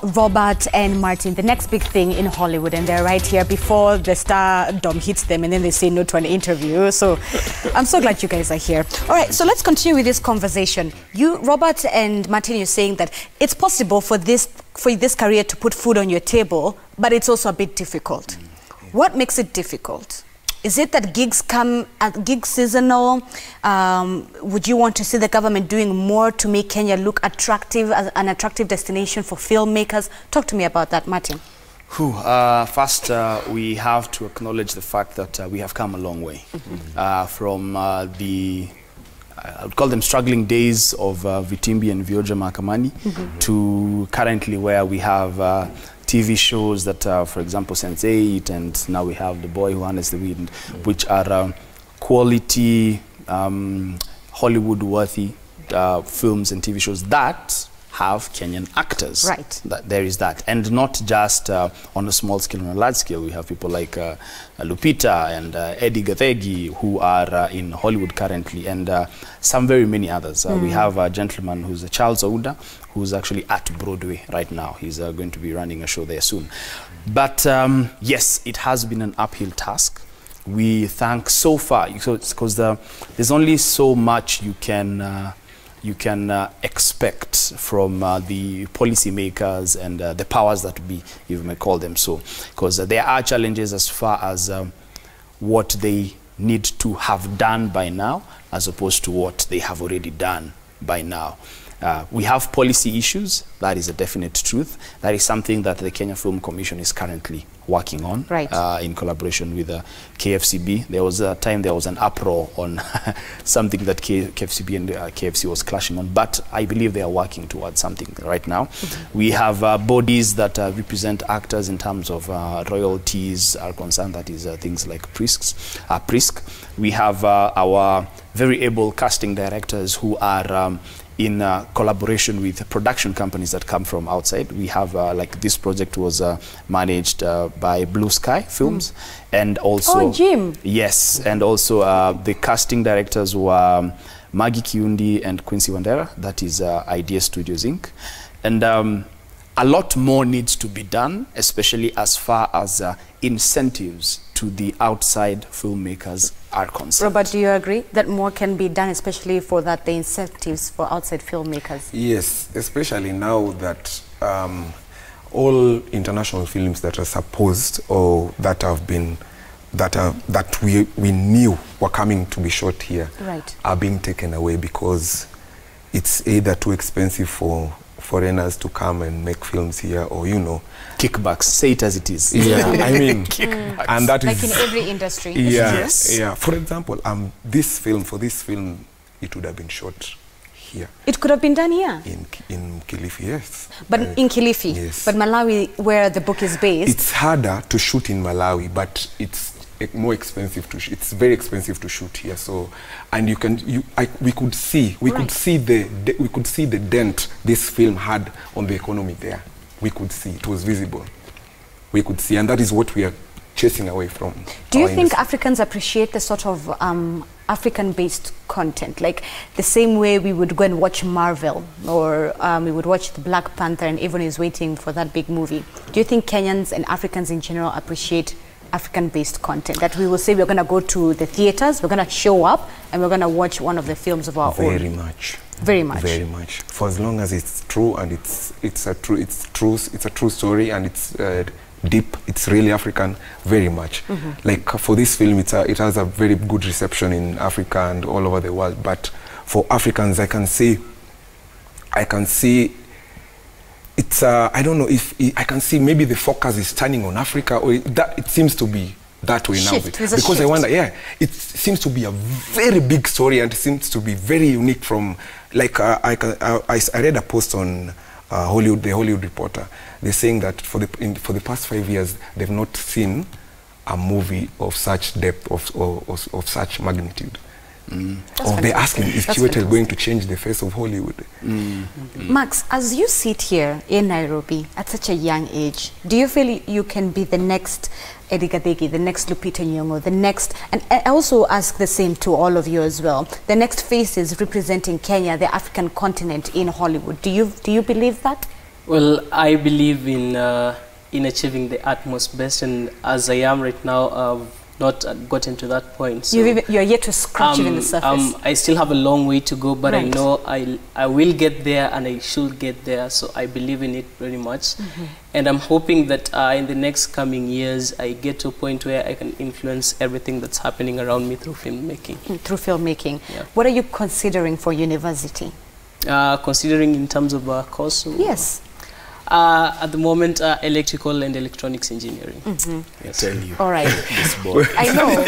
Robert and Martin, the next big thing in Hollywood, and they're right here before the stardom hits them and then they say no to an interview. So I'm so glad you guys are here. All right, so let's continue with this conversation. You, Robert and Martin, you're saying that it's possible for this career to put food on your table, but it's also a bit difficult. What makes it difficult? Is it that gigs come at gig seasonal? Would you want to see the government doing more to make Kenya look attractive, as an attractive destination for filmmakers? Talk to me about that, Martin. First, we have to acknowledge the fact that we have come a long way from the, I would call them struggling days of Vitimbi and Vioja Mahakamani to currently where we have TV shows that, for example, Sense8, and now we have The Boy Who Harnessed the Wind, which are quality, Hollywood-worthy films and TV shows that have Kenyan actors. Right. There is that. And not just on a small scale, on a large scale. We have people like Lupita and Eddie Gathegi who are in Hollywood currently, and some very many others. We have a gentleman who's Charles Ouda, who's actually at Broadway right now. He's going to be running a show there soon. But yes, it has been an uphill task. We thank so far, because there's only so much you can expect from the policymakers and the powers that be, if you may call them so, because there are challenges as far as what they need to have done by now, as opposed to what they have already done by now. We have policy issues. That is a definite truth. That is something that the Kenya Film Commission is currently working on, in collaboration with KFCB. There was a time there was an uproar on something that KFCB and KFC was clashing on, but I believe they are working towards something right now. We have bodies that represent actors in terms of royalties are concerned. That is things like PRISC. We have our very able casting directors who are in collaboration with production companies that come from outside. We have, like this project was managed by Blue Sky Films, and also... Oh, Jim! Yes, and also the casting directors were Maggie Kiundi and Quincy Wandera, that is Idea Studios Inc. And a lot more needs to be done, especially as far as incentives to the outside filmmakers are concerned. Robert, do you agree that more can be done, especially for that the incentives for outside filmmakers? Yes, especially now that all international films that are supposed or that have been that we knew were coming to be shot here are being taken away because it's either too expensive for foreigners to come and make films here, or kickbacks. Say it as it is. Yeah, I mean, and that like is in every industry. Yes, yeah. For example, for this film, it would have been shot here. It could have been done here in Kilifi, yes. But in Kilifi, yes. But Malawi, where the book is based, it's harder to shoot in Malawi, but it's more expensive to shoot. It's very expensive to shoot here. So, and we could see the dent this film had on the economy there. We could see it was visible. We could see, and that is what we are chasing away from. Do you think Africans appreciate the sort of African-based content, like the same way we would go and watch Marvel, or we would watch the Black Panther, and everyone is waiting for that big movie? Do you think Kenyans and Africans in general appreciate African-based content, that we will say we're going to go to the theaters, we're going to show up, and we're going to watch one of the films of our own? Very much. Very much. Very much. For as long as it's true, and it's a true story, and it's deep, it's really African. Very much. Like for this film, it has a very good reception in Africa and all over the world. But for Africans, I can see. It's I don't know if I can see maybe the focus is turning on Africa, or that it seems to be that way now. Because I wonder, it seems to be a very big story, and it seems to be very unique from, like, I read a post on Hollywood, the Hollywood Reporter. They're saying that for the past 5 years, they've not seen a movie of such depth, of such magnitude. They're asking, is Chiwetel going to change the face of Hollywood? Max, as you sit here in Nairobi at such a young age, do you feel you can be the next Eddie Gathegi, the next Lupita Nyong'o, the next, and I also ask the same to all of you as well, the next faces representing Kenya, the African continent in Hollywood? Do you believe that? Well, I believe in achieving the utmost best, and as I am right now, I've not gotten to that point. So you're yet to scratch even the surface. I still have a long way to go, but right. I know I will get there, and I should get there. So I believe in it very much, and I'm hoping that in the next coming years, I get to a point where I can influence everything that's happening around me through filmmaking. Through filmmaking. Yeah. What are you considering for university? Considering in terms of course? Yes. At the moment, electrical and electronics engineering. Yes. I tell you. All right. This boy. I know.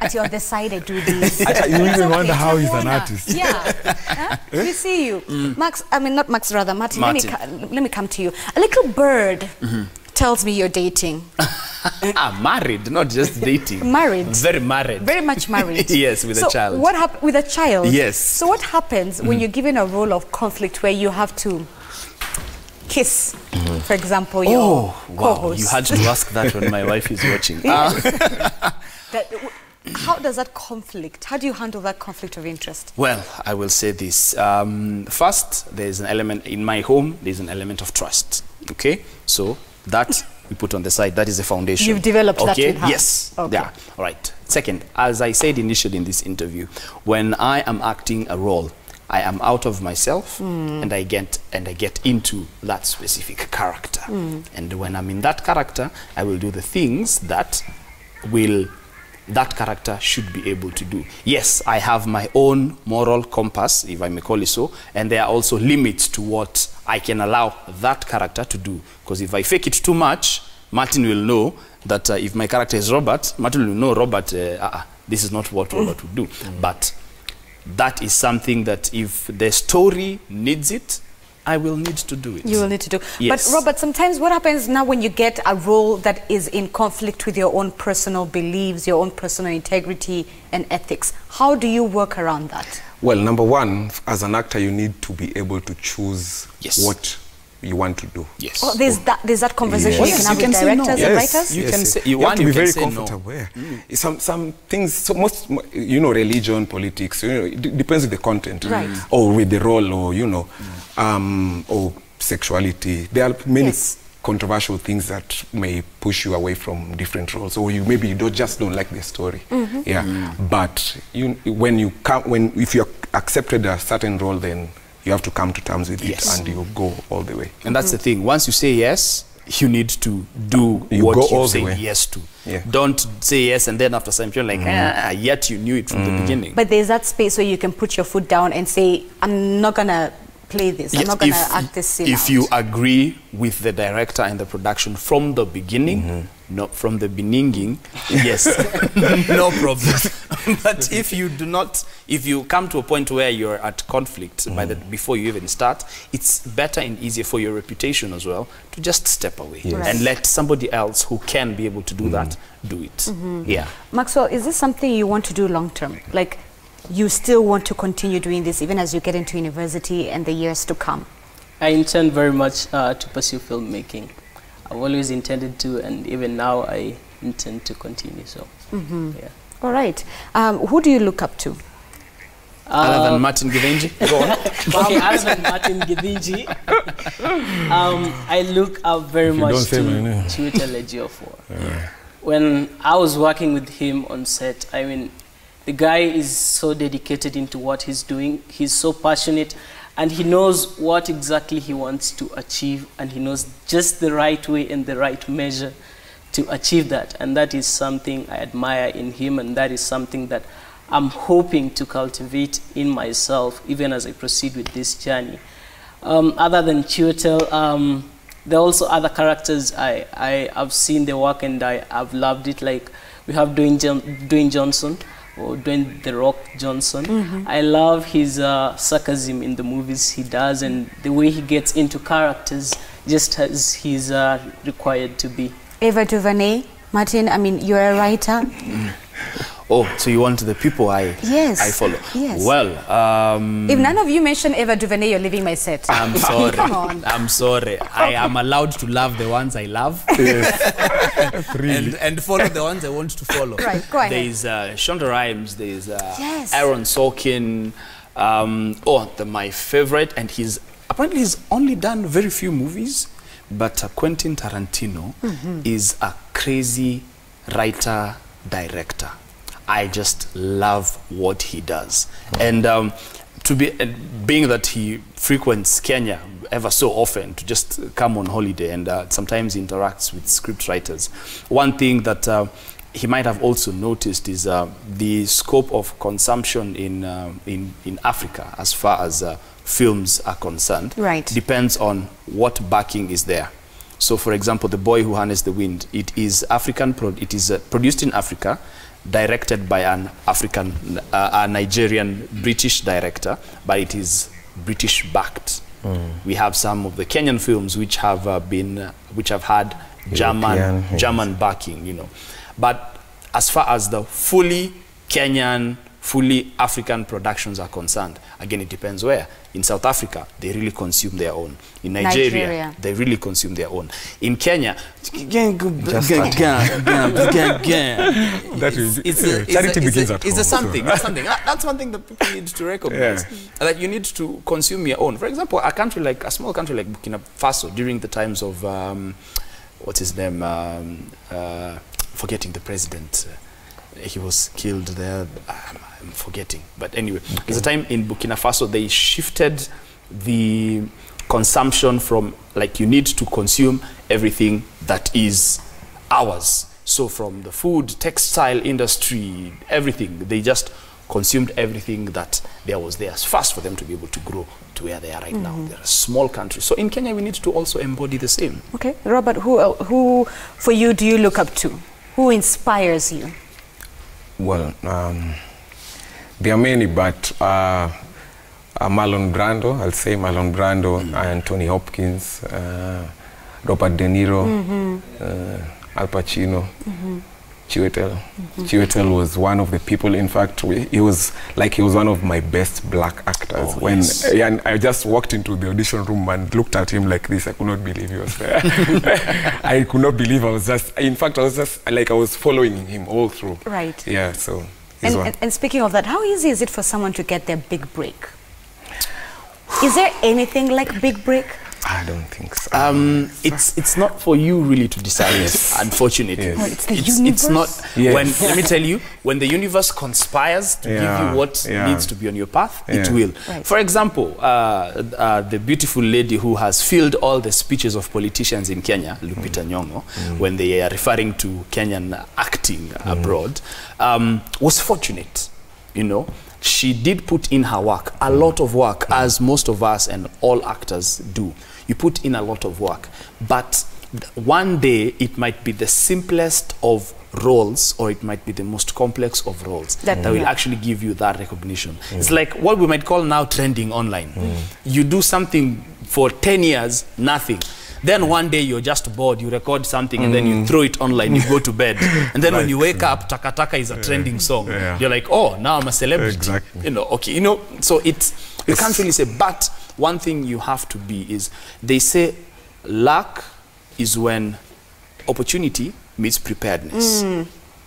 At your other side, I do this. You even wonder how he's an artist. Yeah. Huh? We see you. Max, I mean, not Max, rather, Martin. Let me come to you. A little bird tells me you're dating. Married, not just dating. Married. Very married. Very much married. Yes, with a child. What happened with a child? Yes. So what happens when you're given a role of conflict where you have to kiss, for example, your co-host? You had to ask that when my wife is watching. How does that conflict, how do you handle that conflict of interest? Well, I will say this. First, there's an element, in my home, there's an element of trust. Okay? So that we put on the side, that is the foundation. You've developed that with her? Yes. Okay. Yeah. All right. Second, as I said initially in this interview, when I am acting a role, I am out of myself and I get into that specific character. And when I'm in that character, I will do the things that that character should be able to do. Yes, I have my own moral compass, if I may call it so, and there are also limits to what I can allow that character to do. Because if I fake it too much, Martin will know that if my character is Robert, Martin will know Robert, this is not what Robert would do. But that is something that if the story needs it, I will need to do it. You will need to do. Yes. But Robert, sometimes what happens now when you get a role that is in conflict with your own personal beliefs, your own personal integrity and ethics? How do you work around that? Well, number one, as an actor, you need to be able to choose what you want to do. Yes. Oh, there's that conversation you can have with directors and writers? You can say, you have to be very say comfortable. No. Yeah. Some things, so most, religion, politics, it depends on the content, or with the role, or or sexuality. There are many controversial things that may push you away from different roles, or maybe you just don't like the story. But if you accepted a certain role, then you have to come to terms with it, and you go all the way. And that's the thing. Once you say yes, you need to do what you say yes to. Yeah. Don't say yes and then after some time you're like, yet you knew it from the beginning. But there's that space where you can put your foot down and say, I'm not going to play this. I'm not going to act this scene If you agree with the director and the production from the beginning, not from the beginning, yes, no problem. But if you do not, if you come to a point where you're at conflict before you even start, it's better and easier for your reputation as well to just step away and let somebody else who can be able to do that do it. Yeah. Maxwell, is this something you want to do long term? Like, you still want to continue doing this even as you get into university and the years to come? I intend very much to pursue filmmaking. I've always intended to, and even now I intend to continue. So, yeah. All right. Who do you look up to? Other than Martin Githinji? Go on. Okay, other than Martin Githinji, I look up very much to Chiwetel Ejiofor. When I was working with him on set, I mean, the guy is so dedicated into what he's doing. He's so passionate, and he knows what exactly he wants to achieve, and he knows just the right way and the right measure to achieve that. And that is something I admire in him, and that is something that I'm hoping to cultivate in myself, even as I proceed with this journey. Other than Chiwetel, there are also other characters I've seen their work and I've loved it. Like we have Dwayne Johnson, or Dwayne "The Rock" Johnson. I love his sarcasm in the movies he does, and the way he gets into characters just as he's required to be. Ava DuVernay, Martin, I mean, you're a writer. Oh, so you want the people I follow? Yes. Well, if none of you mention Ava DuVernay, you're leaving my set. I'm sorry. Come on. I'm sorry. I am allowed to love the ones I love. Really. and follow the ones I want to follow. Right, go ahead. There's Shonda Rhimes, there's Aaron Sorkin. My favorite, and he's apparently he's only done very few movies, but Quentin Tarantino is a crazy writer, director. I just love what he does. And being that he frequents Kenya ever so often to just come on holiday and sometimes interacts with script writers, one thing that he might have also noticed is the scope of consumption in Africa as far as films are concerned. Right. Depends on what backing is there. So, for example, The Boy Who Harnessed the Wind, it is produced in Africa, directed by an a Nigerian British director, but it is British backed. We have some of the Kenyan films which have had German backing, you know. But as far as the fully Kenyan, fully African productions are concerned, again, it depends where. In South Africa, they really consume their own. In Nigeria, they really consume their own. In Kenya, charity begins at home. That's one thing that people need to recognize. That you need to consume your own. For example, a small country like Burkina Faso, during the times of what's his name? Forgetting the president. He was killed there. I'm forgetting. But anyway, there's a time in Burkina Faso they shifted the consumption from, like, you need to consume everything that is ours. So from the food, textile industry, everything, they just consumed everything that there was there fast for them to be able to grow to where they are right now. They're a small country. So in Kenya, we need to also embody the same. Okay. Robert, who for you do you look up to? Who inspires you? Well, there are many, but Marlon Brando, I'll say Marlon Brando, and Tony Hopkins, Robert De Niro, Al Pacino, Chiwetel. Chiwetel was one of the people, in fact, he was one of my best black actors. And I just walked into the audition room and looked at him like this. I could not believe he was there. I could not believe I was following him all through. Right. Yeah, so. And speaking of that, how easy is it for someone to get their big break? Is there anything like big break? I don't think so. It's not for you really to decide. Unfortunately, well, it's the universe. It's not. When, let me tell you, when the universe conspires to give you what needs to be on your path, it will. Right. For example, the beautiful lady who has filled all the speeches of politicians in Kenya, Lupita Nyong'o, when they are referring to Kenyan acting abroad, was fortunate, you know. She did put in her work, a lot of work, as most of us and all actors do. You put in a lot of work, but one day it might be the simplest of roles, or it might be the most complex of roles that will actually give you that recognition. It's like what we might call now trending online. You do something for 10 years, nothing. Then one day you're just bored, you record something and then you throw it online, you go to bed. And then when you wake up, Taka Taka is a trending song. You're like, oh, now I'm a celebrity. Exactly. You know, okay, you know, so you can't really say, but one thing you have to be is, they say luck is when opportunity meets preparedness.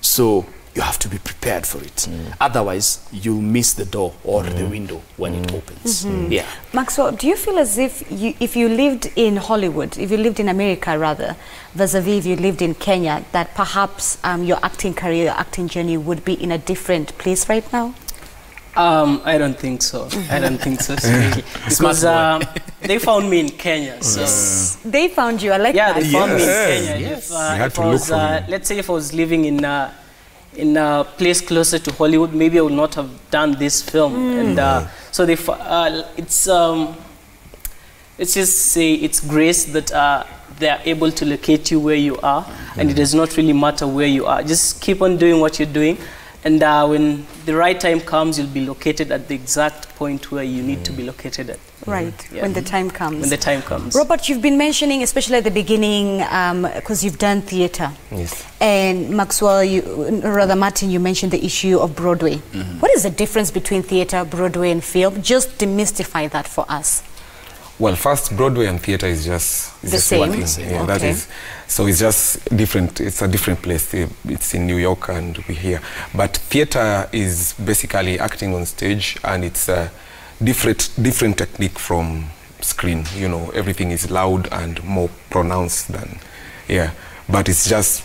So you have to be prepared for it. Otherwise, you'll miss the door or the window when it opens. Yeah. Maxwell, do you feel as if you lived in Hollywood, if you lived in America rather, vis-a-vis if you lived in Kenya, that perhaps your acting career, your acting journey would be in a different place right now? I don't think so. I don't think so. Because they found me in Kenya. So they found you. I like that. Yeah, they found me in Kenya. If I was, let's say if I was living in a place closer to Hollywood, maybe I would not have done this film. And so they, let's just say it's grace that they are able to locate you where you are, and it does not really matter where you are. Just keep on doing what you're doing, and when the right time comes, you'll be located at the exact point where you need to be located at. Right, when the time comes. When the time comes. Robert, you've been mentioning, especially at the beginning, because you've done theatre. Yes. And Maxwell, Martin, you mentioned the issue of Broadway. What is the difference between theatre, Broadway and film? Just demystify that for us. Well, first, Broadway and theatre is just the same. One thing. Yeah, that is, so it's just different. It's a different place. It's in New York and we're here. But theatre is basically acting on stage, and it's a different technique from screen. You know, everything is loud and more pronounced than, yeah. But it's just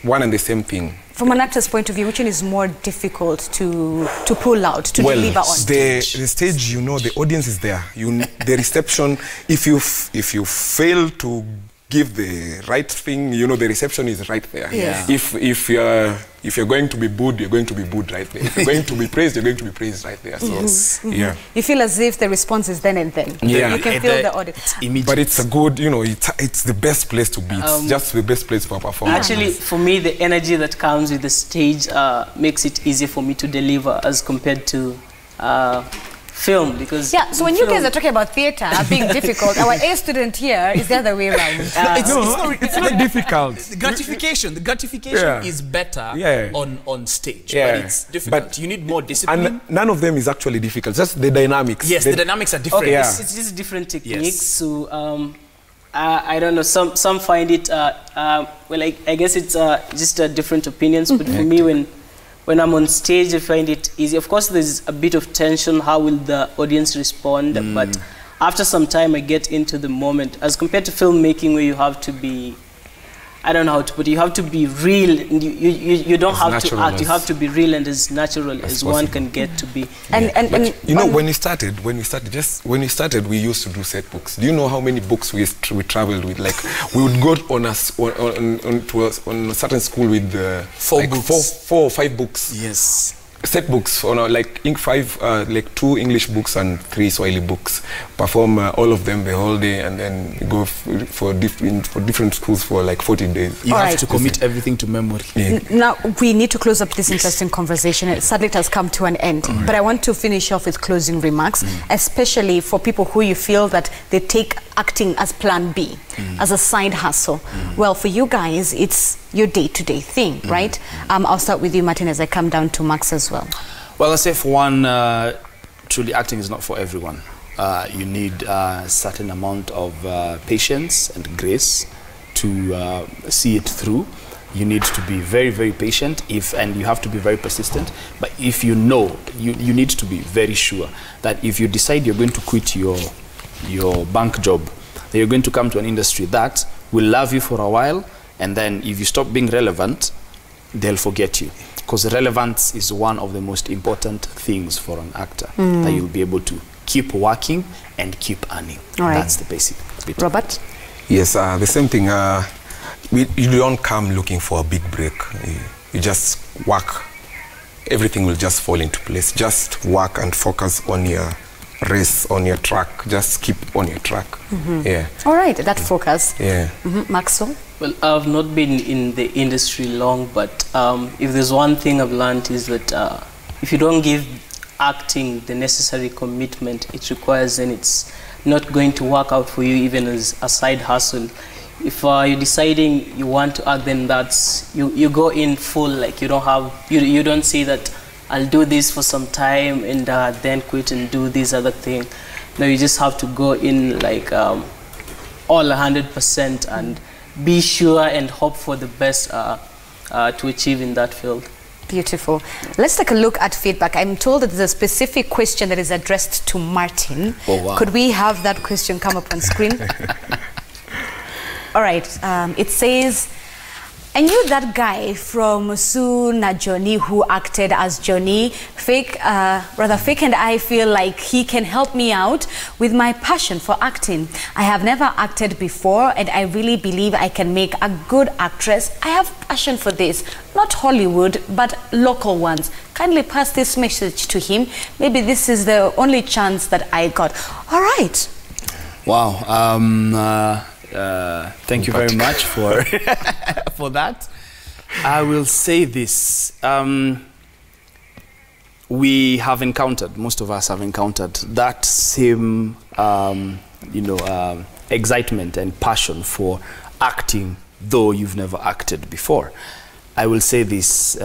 one and the same thing. From an actor's point of view, which one is more difficult to pull out, to deliver on stage? The stage, you know, the audience is there. The reception, if you fail to give the right thing, you know, the reception is right there. Yeah. If you're going to be booed, you're going to be booed right there. If you're going to be praised, you're going to be praised right there. So, yeah. You feel as if the response is then and then. Yeah. You can feel the audience. But it's a good, you know, it's the best place to be. It's just the best place for performance. Actually, for me, the energy that comes with the stage makes it easier for me to deliver as compared to film, because so when you guys are talking about theatre being difficult, our A student here is the other way around. It's not difficult. The gratification is better on stage, but it's difficult. But you need more discipline. And none of them is actually difficult, just the dynamics. Yes, the dynamics are different. Okay, it's just different techniques. Yes. So I don't know, some find it, well, I guess it's just different opinions, but for me, when I'm on stage, I find it easy. Of course, there's a bit of tension. How will the audience respond? But after some time, I get into the moment. As compared to filmmaking, where you have to be, I don't know how to put it, you have to be real. You don't have to act. You have to be real and as natural as one can get to be. And you know, when we started, we used to do set books. Do you know how many books we traveled with? Like, we would go on a certain school with 4 or 5 books. Yes. Set books on like 2 English books and 3 Swahili books. Perform all of them the whole day, and then go for different schools for like 14 days. You have to commit everything to memory. Yeah. Now we need to close up this interesting conversation. Sadly, it has come to an end. But I want to finish off with closing remarks, especially for people who you feel that they take acting as plan B, as a side hustle. Well, for you guys, it's your day-to-day thing, right? I'll start with you, Martin, as I come down to Max as well. Well, I'll say for one, truly acting is not for everyone. You need a certain amount of patience and grace to see it through. You need to be very, very patient, and you have to be very persistent. But if you know, you need to be very sure that if you decide you're going to quit your bank job, that you're going to come to an industry that will love you for a while, and then if you stop being relevant, they'll forget you. Because relevance is one of the most important things for an actor, that you'll be able to keep working and keep earning. That's the basic bit. Robert? Yes, the same thing. You don't come looking for a big break. You just work. Everything will just fall into place. Just work and focus on your race, on your track. Just keep on your track. Yeah. All right, that focus. Yeah. Maxwell? Well, I've not been in the industry long, but if there's one thing I've learned is that if you don't give acting the necessary commitment it requires, then it's not going to work out for you even as a side hustle. If you're deciding you want to act, then that's, you go in full, like you don't say that I'll do this for some time and then quit and do this other thing. No, you just have to go in like all 100% and be sure and hope for the best to achieve in that field. Beautiful. Let's take a look at feedback. I'm told that there's a specific question that is addressed to Martin. Oh, wow. Could we have that question come up on screen? All right. It says, I knew that guy from Sue na Johnny who acted as Johnny. Fake and I feel like he can help me out with my passion for acting. I have never acted before and I really believe I can make a good actress. I have passion for this, not Hollywood, but local ones. Kindly pass this message to him. Maybe this is the only chance that I got. All right. Wow. Thank you very much for for that. I will say this. We have encountered, most of us have encountered that same excitement and passion for acting, though you've never acted before. I will say this.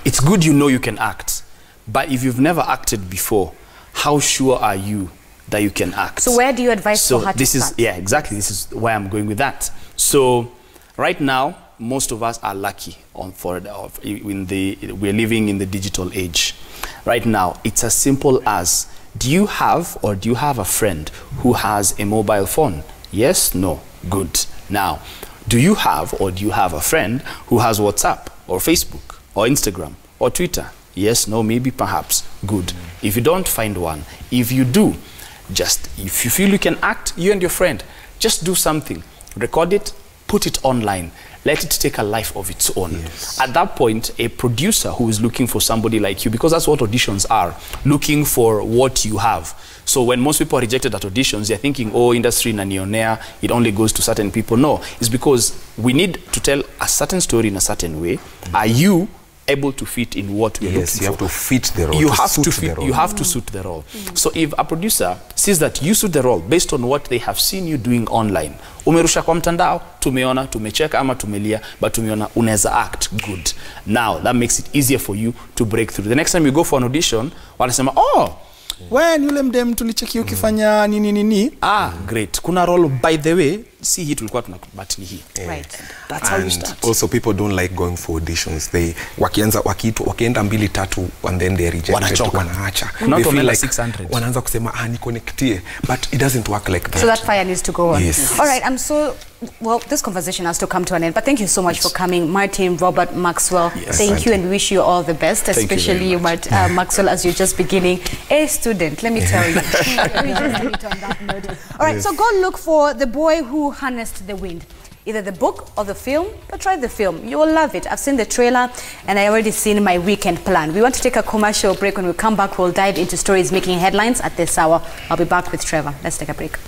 It's good you know you can act, but if you've never acted before, how sure are you that you can act? So where do you advise for her to start? Yeah, exactly. This is why I'm going with that. So right now, most of us are lucky we're living in the digital age. Right now, it's as simple as do you have a friend who has a mobile phone? Yes, no, good. Now, do you have a friend who has WhatsApp or Facebook or Instagram or Twitter? Yes, no, maybe, perhaps, good. If you don't, find one. If you do, just, if you feel you can act, you and your friend, just do something. Record it, put it online. Let it take a life of its own. Yes. At that point, a producer who is looking for somebody like you, because that's what auditions are, looking for what you have. So when most people are rejected at auditions, they're thinking, oh, industry nanionea, it only goes to certain people. No, it's because we need to tell a certain story in a certain way. Are you able to fit in what we're looking for? Yes, you have to fit the role. You have to suit the role. So if a producer sees that you suit the role based on what they have seen you doing online, umerusha kwa mtandao, tumeona, tumecheka ama tumelia, but tumeona unaweza act good. Now that makes it easier for you to break through. The next time you go for an audition, wanasema, oh, when yule mdem tulicheki ukifanya nini. Ah, great. Kuna role, by the way, see hii tulikuwa tunakubati ni hii. Right. That's how you start. Also, people don't like going for auditions. They wakienda 2-3 and then they reject. Wanaacha. They feel like 600. Wanaanza kusema niconnectie, but it doesn't work like that. So that fire needs to go on. Yes. All right, well, this conversation has to come to an end, but thank you so much for coming, Martin, Robert, Maxwell. Yes. Thank you, and we wish you all the best, especially you, Maxwell, as you're just beginning. A student, let me tell you. We just leave it on that note. All right, so go look for The Boy Who Harnessed the Wind. Either the book or the film, but try the film. You will love it. I've seen the trailer, and I already seen my weekend plan. We want to take a commercial break. When we come back, we'll dive into stories making headlines at this hour. I'll be back with Trevor. Let's take a break.